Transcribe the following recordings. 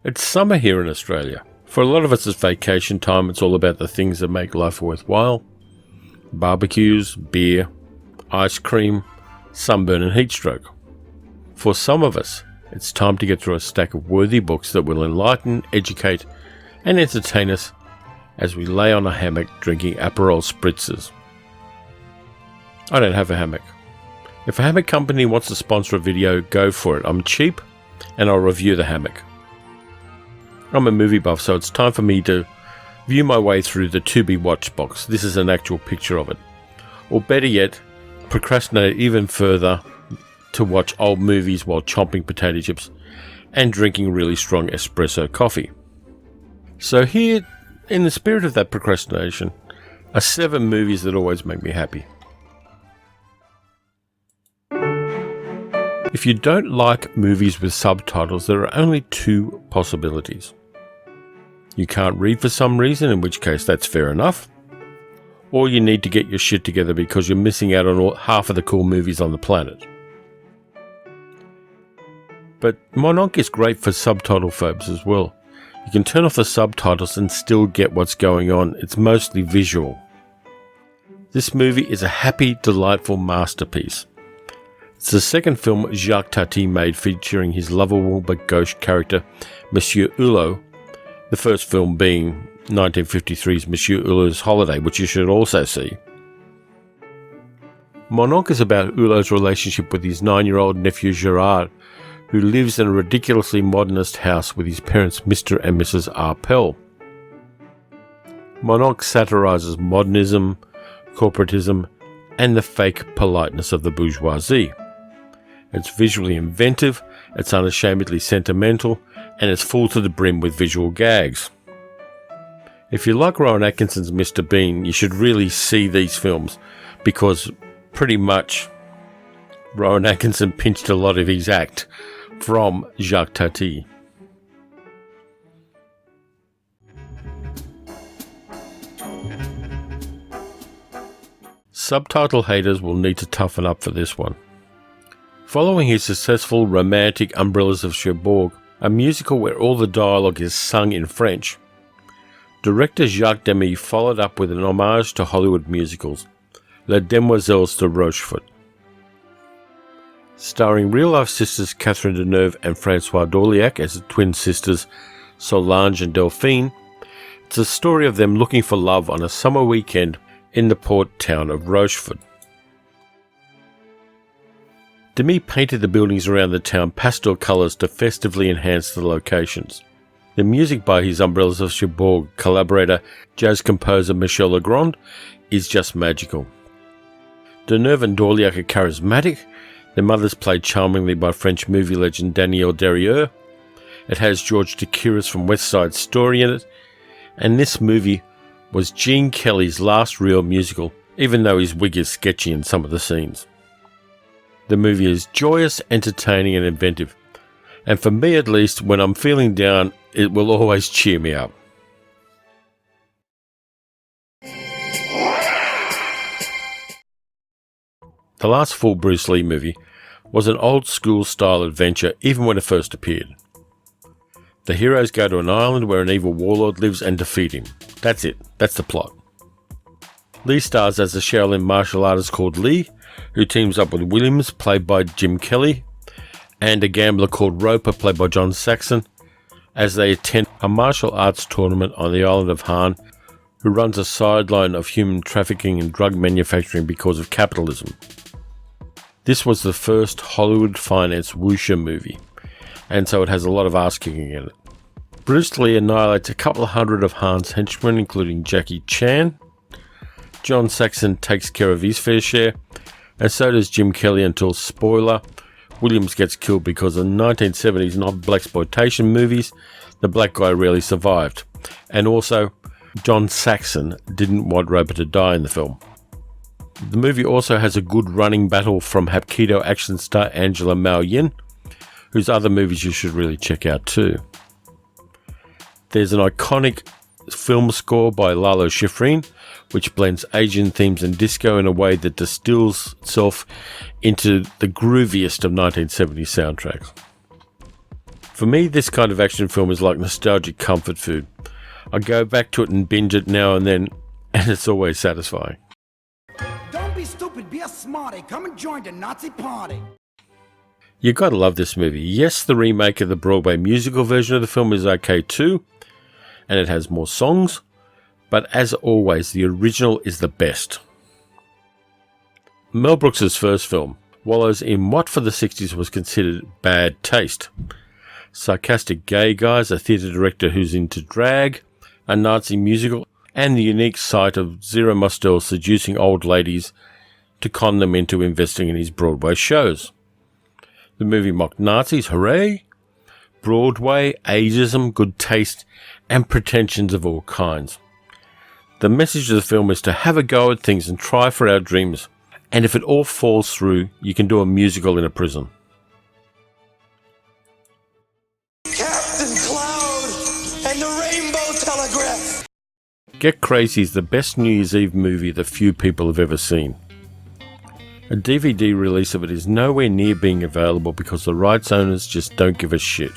It's summer here in Australia. For a lot of us it's vacation time. It's all about the things that make life worthwhile. Barbecues, beer, ice cream, sunburn and heat stroke. For some of us, it's time to get through a stack of worthy books that will enlighten, educate and entertain us as we lay on a hammock drinking Aperol spritzers. I don't have a hammock. If a hammock company wants to sponsor a video, go for it. I'm cheap and I'll review the hammock. I'm a movie buff, so it's time for me to view my way through the to be watched box. This is an actual picture of it. Or better yet, procrastinate even further to watch old movies while chomping potato chips and drinking really strong espresso coffee. So here, in the spirit of that procrastination, are 7 movies that always make me happy. If you don't like movies with subtitles, there are only 2 possibilities. You can't read for some reason, in which case that's fair enough. Or you need to get your shit together because you're missing out on half of the cool movies on the planet. But Mononc is great for subtitle phobes as well. You can turn off the subtitles and still get what's going on. It's mostly visual. This movie is a happy, delightful masterpiece. It's the second film Jacques Tati made featuring his lovable but gauche character, Monsieur Hulot, the first film being 1953's Monsieur Hulot's Holiday, which you should also see. Mononc is about Hulot's relationship with his 9-year-old nephew Gerard, who lives in a ridiculously modernist house with his parents Mr. and Mrs. Arpel. Mononc satirises modernism, corporatism, and the fake politeness of the bourgeoisie. It's visually inventive, it's unashamedly sentimental, and it's full to the brim with visual gags. If you like Rowan Atkinson's Mr. Bean, you should really see these films, because pretty much Rowan Atkinson pinched a lot of his act from Jacques Tati. Subtitle haters will need to toughen up for this one. Following his successful romantic Umbrellas of Cherbourg, a musical where all the dialogue is sung in French, director Jacques Demy followed up with an homage to Hollywood musicals, Les Demoiselles de Rochefort. Starring real-life sisters Catherine Deneuve and Françoise d'Orléac as the twin sisters Solange and Delphine, it's a story of them looking for love on a summer weekend in the port town of Rochefort. Demy painted the buildings around the town pastel colours to festively enhance the locations. The music by his Umbrellas of Cherbourg collaborator, jazz composer Michel Legrand, is just magical. Deneuve and d'Orléac are charismatic. Their mothers played charmingly by French movie legend Danielle Derriere. It has George Dakaris from West Side Story in it. And this movie was Gene Kelly's last real musical, even though his wig is sketchy in some of the scenes. The movie is joyous, entertaining and inventive. And for me at least, when I'm feeling down, it will always cheer me up. The last full Bruce Lee movie was an old school style adventure even when it first appeared. The heroes go to an island where an evil warlord lives and defeat him. That's it. That's the plot. Lee stars as a Shaolin martial artist called Lee, who teams up with Williams, played by Jim Kelly, and a gambler called Roper, played by John Saxon, as they attend a martial arts tournament on the island of Han, who runs a sideline of human trafficking and drug manufacturing because of capitalism. This was the first Hollywood-financed wuxia movie, and so it has a lot of ass-kicking in it. Bruce Lee annihilates a couple of hundred of Han's henchmen, including Jackie Chan. John Saxon takes care of his fair share, and so does Jim Kelly until, spoiler, Williams gets killed because in 1970s non-blaxploitation movies, the black guy rarely survived. And also, John Saxon didn't want Roper to die in the film. The movie also has a good running battle from Hapkido action star Angela Mao Yin, whose other movies you should really check out too. There's an iconic film score by Lalo Schifrin, which blends Asian themes and disco in a way that distills itself into the grooviest of 1970s soundtracks. For me, this kind of action film is like nostalgic comfort food. I go back to it and binge it now and then, and it's always satisfying. Don't be stupid, be a smarty. Come and join the Nazi party. You gotta love this movie. Yes, the remake of the Broadway musical version of the film is okay too, and it has more songs, but as always, the original is the best. Mel Brooks' first film wallows in what for the 60s was considered bad taste. Sarcastic gay guys, a theatre director who's into drag, a Nazi musical, and the unique sight of Zero Mostel seducing old ladies to con them into investing in his Broadway shows. The movie mocked Nazis, hooray! Broadway, ageism, good taste, and pretensions of all kinds. The message of the film is to have a go at things and try for our dreams, and if it all falls through, you can do a musical in a prison. Captain Cloud and the Rainbow Telegraph! Get Crazy is the best New Year's Eve movie that few people have ever seen. A DVD release of it is nowhere near being available because the rights owners just don't give a shit.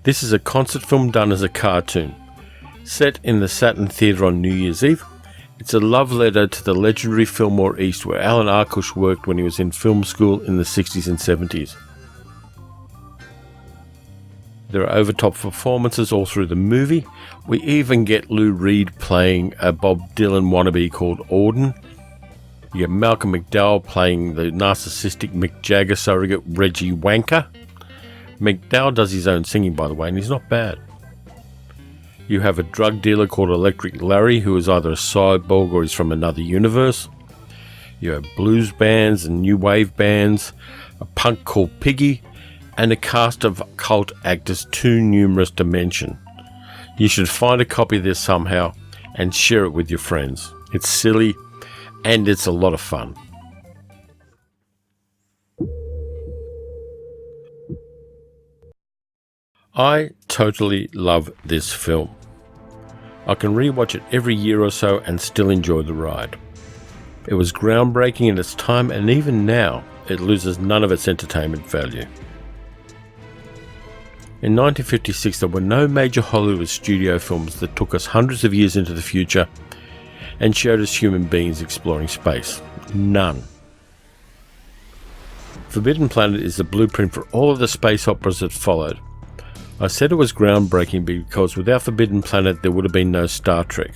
This is a concert film done as a cartoon. Set in the Saturn Theatre on New Year's Eve, it's a love letter to the legendary Fillmore East where Alan Arkush worked when he was in film school in the 60s and 70s. There are over-top performances all through the movie. We even get Lou Reed playing a Bob Dylan wannabe called Auden. You get Malcolm McDowell playing the narcissistic Mick Jagger surrogate Reggie Wanker. McDowell does his own singing, by the way, and he's not bad. You have a drug dealer called Electric Larry, who is either a cyborg or he's from another universe. You have blues bands and new wave bands, a punk called Piggy, and a cast of cult actors too numerous to mention. You should find a copy of this somehow and share it with your friends. It's silly and it's a lot of fun. I totally love this film. I can rewatch it every year or so and still enjoy the ride. It was groundbreaking in its time, and even now it loses none of its entertainment value. In 1956 there were no major Hollywood studio films that took us hundreds of years into the future and showed us human beings exploring space. None. Forbidden Planet is the blueprint for all of the space operas that followed. I said it was groundbreaking because without Forbidden Planet there would have been no Star Trek.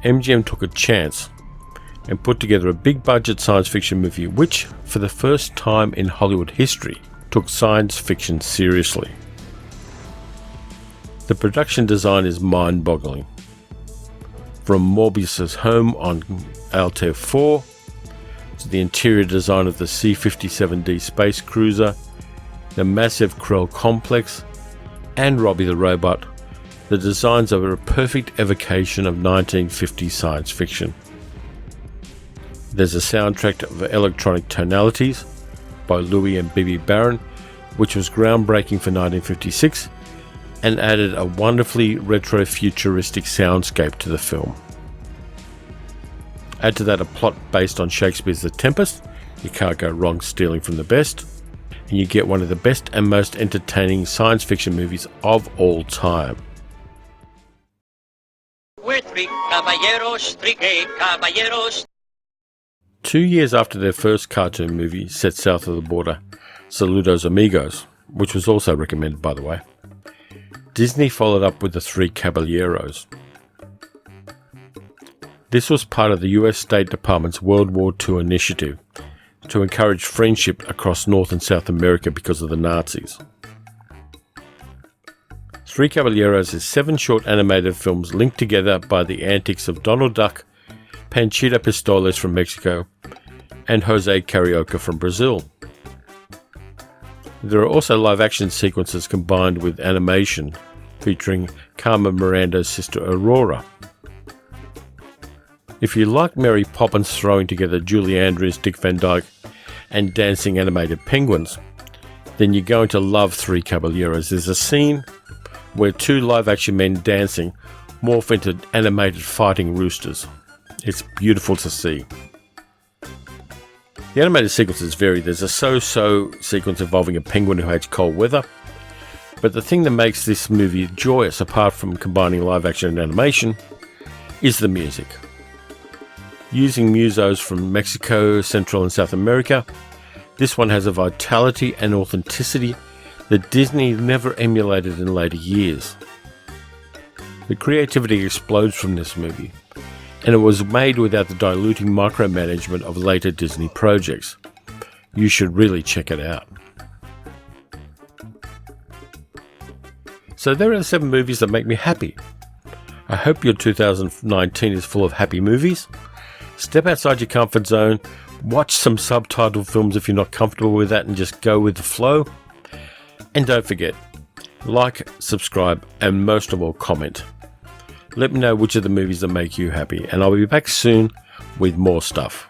MGM took a chance and put together a big budget science fiction movie which, for the first time in Hollywood history, took science fiction seriously. The production design is mind-boggling. From Morbius's home on Altair 4 to the interior design of the C-57D space cruiser, the massive Krell complex, and Robbie the robot, the designs are a perfect evocation of 1950s science fiction. There's a soundtrack of electronic tonalities by Louis and Bibi Baron, which was groundbreaking for 1956 and added a wonderfully retro-futuristic soundscape to the film. Add to that a plot based on Shakespeare's The Tempest, you can't go wrong stealing from the best, and you get one of the best and most entertaining science fiction movies of all time. We're three gay caballeros. 2 years after their first cartoon movie set south of the border, Saludos Amigos, which was also recommended by the way, Disney followed up with The Three Caballeros. This was part of the US State Department's World War II initiative to encourage friendship across North and South America because of the Nazis. Three Caballeros is 7 short animated films linked together by the antics of Donald Duck, Panchita Pistoles from Mexico, and Jose Carioca from Brazil. There are also live-action sequences combined with animation featuring Carmen Miranda's sister Aurora. If you like Mary Poppins throwing together Julie Andrews, Dick Van Dyke, and dancing animated penguins, then you're going to love Three Caballeros. There's a scene where 2 live-action men dancing morph into animated fighting roosters. It's beautiful to see. The animated sequences vary. There's a so-so sequence involving a penguin who hates cold weather. But the thing that makes this movie joyous, apart from combining live action and animation, is the music. Using musos from Mexico, Central and South America, this one has a vitality and authenticity that Disney never emulated in later years. The creativity explodes from this movie, and it was made without the diluting micromanagement of later Disney projects. You should really check it out. So there are the 7 movies that make me happy. I hope your 2019 is full of happy movies. Step outside your comfort zone, watch some subtitled films if you're not comfortable with that, and just go with the flow. And don't forget, like, subscribe, and most of all, comment. Let me know which of the movies that make you happy, and I'll be back soon with more stuff.